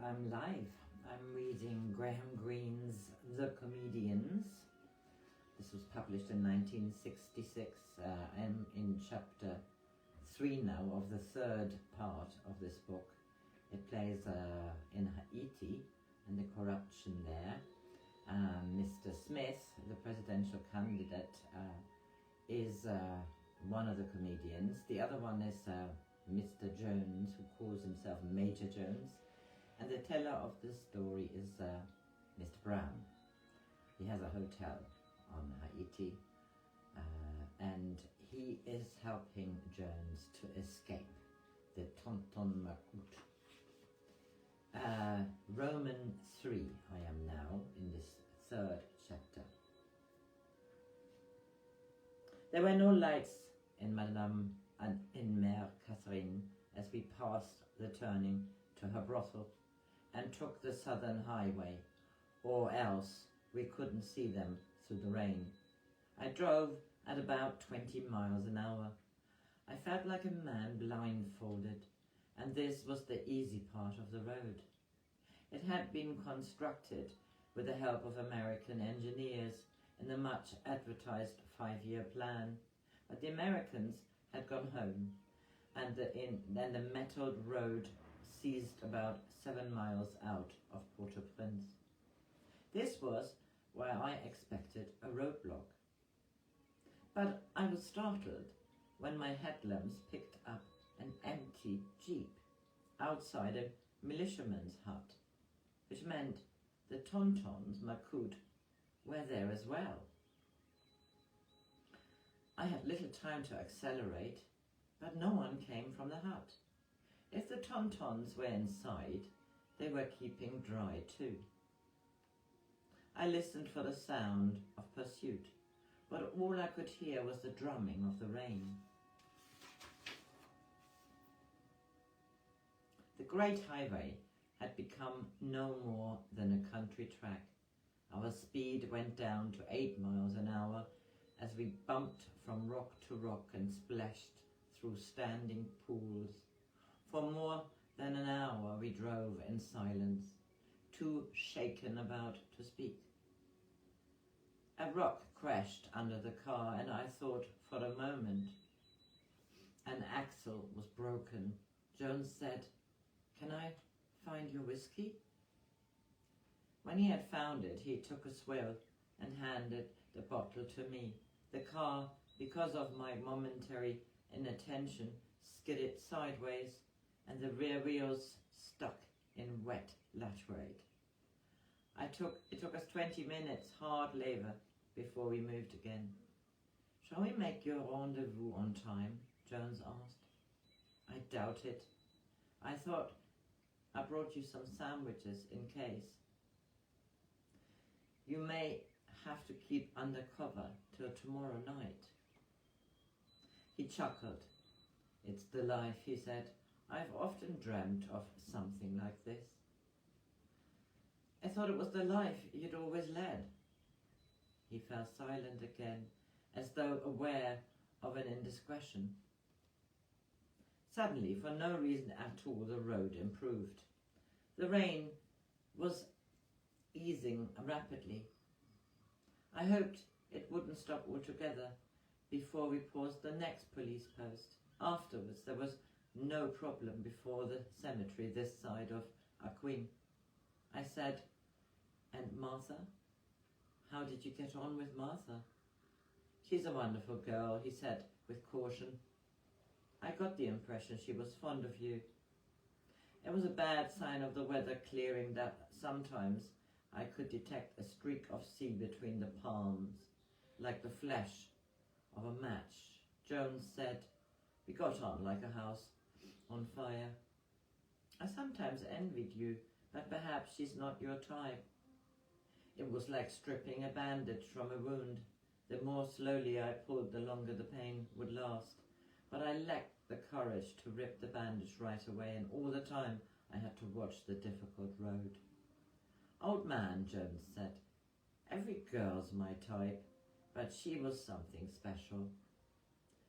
I'm live. I'm reading Graham Greene's The Comedians. This was published in 1966. I'm in chapter 3 now of the third part of this book. It plays in Haiti and the corruption there. Mr. Smith, the presidential candidate, is one of the comedians. The other one is Mr. Jones, who calls himself Major Jones. And the teller of the story is Mr. Brown. He has a hotel on Haiti, and he is helping Jones to escape the Tonton Macoute. Roman 3, I am now in this third chapter. There were no lights in Madame and in Mère Catherine as we passed the turning to her brothel and took the southern highway, or else we couldn't see them through the rain. I drove at about 20 miles an hour. I felt like a man blindfolded, and this was the easy part of the road. It had been constructed with the help of American engineers in the much advertised 5-year plan, but the Americans had gone home, and the metalled road ceased about 7 miles out of Port-au-Prince. This was where I expected a roadblock. But I was startled when my headlamps picked up an empty jeep outside a militiaman's hut, which meant the Tontons Macoute were there as well. I had little time to accelerate, but no one came from the hut. If the Tontons were inside, they were keeping dry too. I listened for the sound of pursuit, but all I could hear was the drumming of the rain. The great highway had become no more than a country track. Our speed went down to 8 miles an hour as we bumped from rock to rock and splashed through standing pools. For more than an hour we drove in silence, too shaken about to speak. A rock crashed under the car, and I thought for a moment an axle was broken. Jones said, "Can I find your whiskey?" When he had found it, he took a swill and handed the bottle to me. The car, because of my momentary inattention, skidded sideways, and the rear wheels stuck in wet laterite. It took us 20 minutes hard labor before we moved again. "Shall we make your rendezvous on time?" Jones asked. I doubt it. I thought I brought you some sandwiches in case. "You may have to keep under cover till tomorrow night." He chuckled. "It's the life," he said. "I've often dreamt of something like this." "I thought it was the life you'd always led." He fell silent again, as though aware of an indiscretion. Suddenly, for no reason at all, the road improved. The rain was easing rapidly. I hoped it wouldn't stop altogether before we paused the next police post. Afterwards, there was no problem before the cemetery this side of Aquin. I said, "And Martha? How did you get on with Martha?" "She's a wonderful girl," he said with caution. "I got the impression she was fond of you." It was a bad sign of the weather clearing that sometimes I could detect a streak of sea between the palms, like the flash of a match. Jones said, "We got on like a house on fire. I sometimes envied you, but perhaps she's not your type." It was like stripping a bandage from a wound. The more slowly I pulled, the longer the pain would last. But I lacked the courage to rip the bandage right away, and all the time I had to watch the difficult road. "Old man," Jones said, "every girl's my type, but she was something special.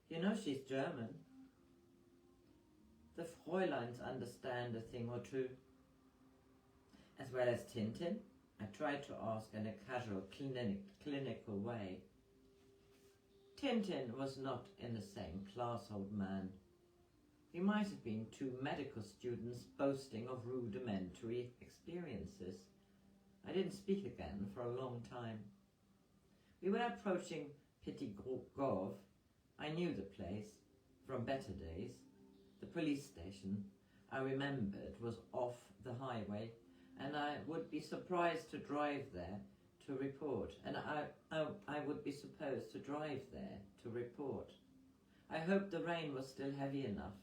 You know she's German. The Fräuleins understand a thing or two." as well as Tintin? I tried to ask in a casual, clinical way. Tintin was not in the same class, old man. We might have been two medical students boasting of rudimentary experiences. I didn't speak again for a long time. We were approaching Petit Gauve. I knew the place from better days. The police station, I remembered, was off the highway, and I would be surprised to drive there to report. And I would be supposed to drive there to report. I hoped the rain was still heavy enough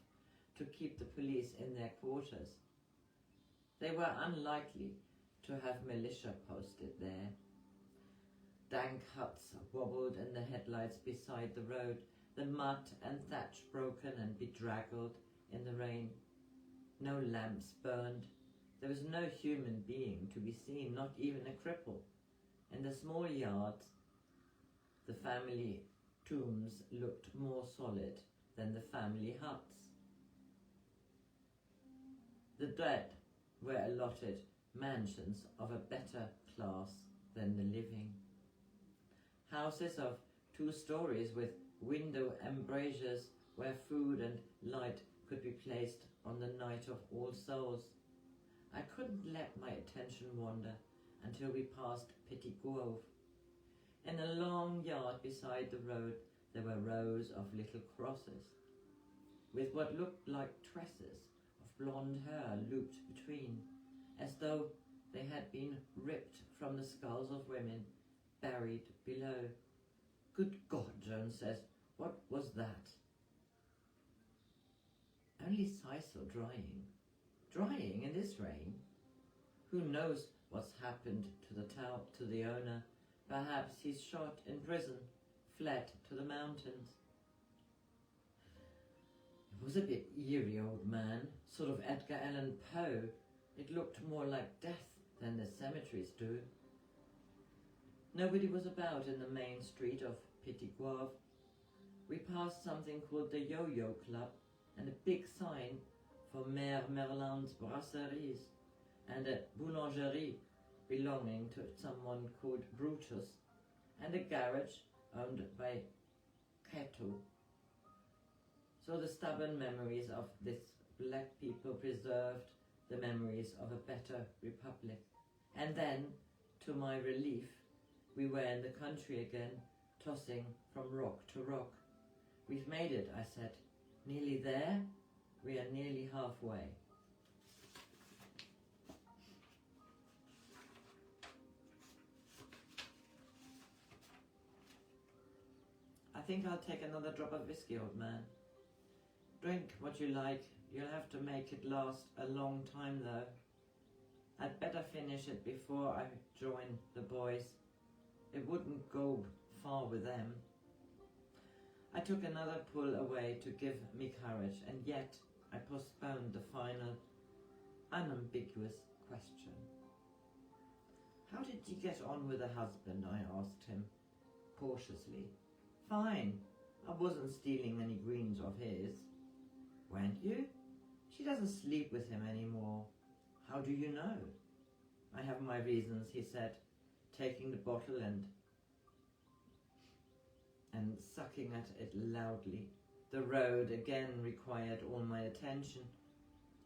to keep the police in their quarters. They were unlikely to have militia posted there. Dank huts wobbled in the headlights beside the road, the mud and thatch broken and bedraggled in the rain. No lamps burned. There was no human being to be seen, not even a cripple. In the small yards, the family tombs looked more solid than the family huts. The dead were allotted mansions of a better class than the living. Houses of 2 stories with window embrasures where food and light could be placed on the night of All Souls. I couldn't let my attention wander until we passed Petit Gauve. In the long yard beside the road there were rows of little crosses, with what looked like tresses of blonde hair looped between, as though they had been ripped from the skulls of women buried below. Good God, Joan says, what was that? Only sisal drying. Drying in this rain? Who knows what's happened to the owner? Perhaps he's shot in prison, fled to the mountains. It was a bit eerie, old man, sort of Edgar Allan Poe. It looked more like death than the cemeteries do. Nobody was about in the main street of Petit Gauve. We passed something called the Yo-Yo Club and a big sign for Mère Merlin's Brasseries and a boulangerie belonging to someone called Brutus and a garage owned by Cato. So the stubborn memories of this black people preserved the memories of a better republic. And then, to my relief, we were in the country again, tossing from rock to rock. We've made it, I said. Nearly there? We are nearly halfway. I think I'll take another drop of whiskey, old man. Drink what you like. You'll have to make it last a long time, though. I'd better finish it before I join the boys. It wouldn't go far with them. I took another pull away to give me courage, and yet I postponed the final, unambiguous question. How did you get on with the husband? I asked him, cautiously. Fine. I wasn't stealing any greens of his. Weren't you? She doesn't sleep with him anymore. How do you know? I have my reasons, he said, taking the bottle and sucking at it loudly. The road again required all my attention.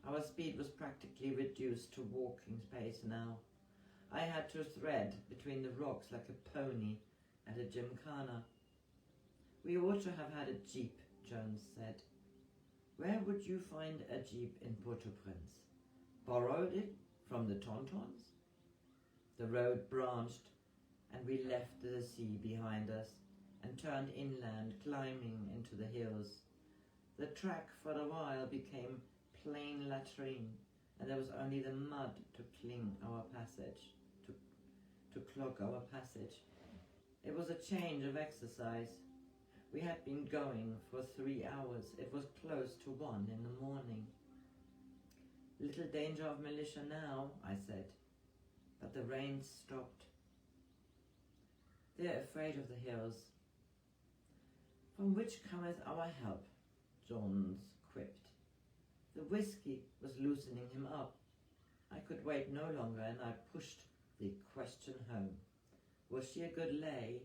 Our speed was practically reduced to walking pace now. I had to thread between the rocks like a pony at a gymkhana. We ought to have had a jeep, Jones said. Where would you find a jeep in Port-au-Prince? Borrowed it from the Tontons? The road branched, and we left the sea behind us and turned inland, climbing into the hills. The track for a while became plain latrine, and there was only the mud to cling our passage, to clog our passage. It was a change of exercise. We had been going for 3 hours. It was close to 1 in the morning. Little danger of militia now, I said, but the rain stopped. They're afraid of the hills. From which cometh our help, Jones quipped. The whiskey was loosening him up. I could wait no longer, and I pushed the question home. Was she a good lay?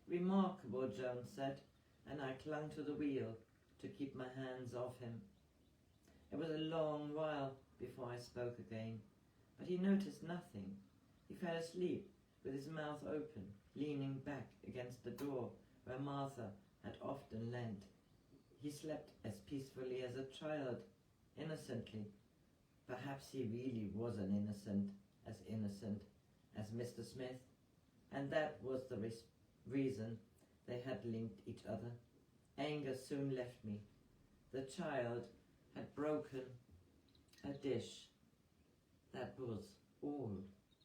Remarkable, Jones said, and I clung to the wheel to keep my hands off him. It was a long while before I spoke again, but he noticed nothing. He fell asleep with his mouth open, leaning back against the door where Martha had often leant. He slept as peacefully as a child, innocently. Perhaps he really was innocent as Mr. Smith, and that was the reason they had linked each other. Anger soon left me. The child had broken a dish. That was all.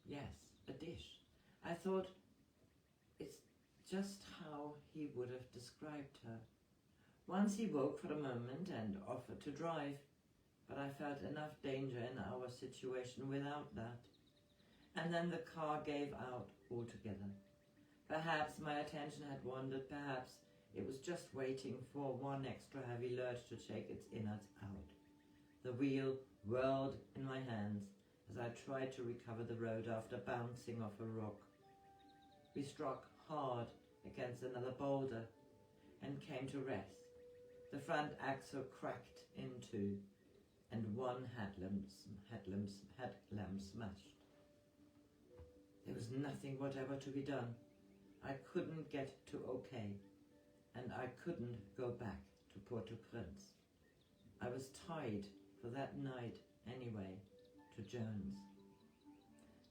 Yes, a dish. I thought, it's just how he would have described her. Once he woke for a moment and offered to drive, but I felt enough danger in our situation without that. And then the car gave out altogether. Perhaps my attention had wandered, perhaps it was just waiting for one extra heavy lurch to shake its innards out. The wheel whirled in my hands as I tried to recover the road after bouncing off a rock. We struck hard against another boulder and came to rest. The front axle cracked in two, and one headlamp smashed. There was nothing whatever to be done. I couldn't get to OK, and I couldn't go back to Port-au-Prince. I was tied for that night anyway to Jones.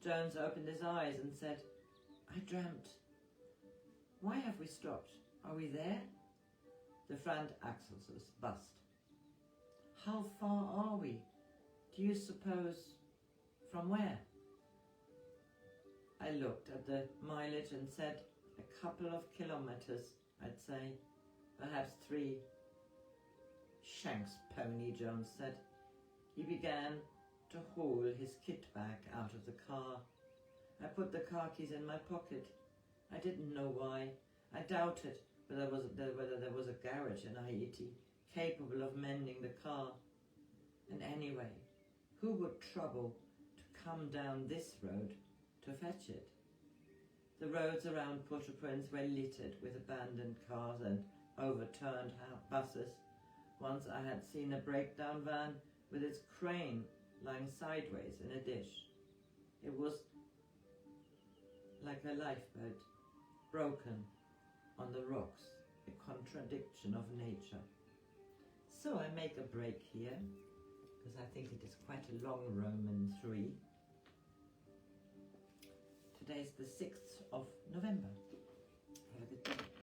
Jones opened his eyes and said, I dreamt. Why have we stopped? Are we there? The front axles was bust. How far are we? Do you suppose? From where? I looked at the mileage and said, a couple of kilometers, I'd say. Perhaps 3. Shanks pony, Jones said. He began to haul his kit bag out of the car. I put the car keys in my pocket. I didn't know why. I doubted whether there was a garage in Haiti capable of mending the car. And anyway, who would trouble to come down this road to fetch it? The roads around Port-au-Prince were littered with abandoned cars and overturned buses. Once I had seen a breakdown van with its crane lying sideways in a dish. It was like a lifeboat, broken on the rocks, a contradiction of nature. So I make a break here, because I think it is quite a long Roman 3. Today's the 6th of November. Have a good day.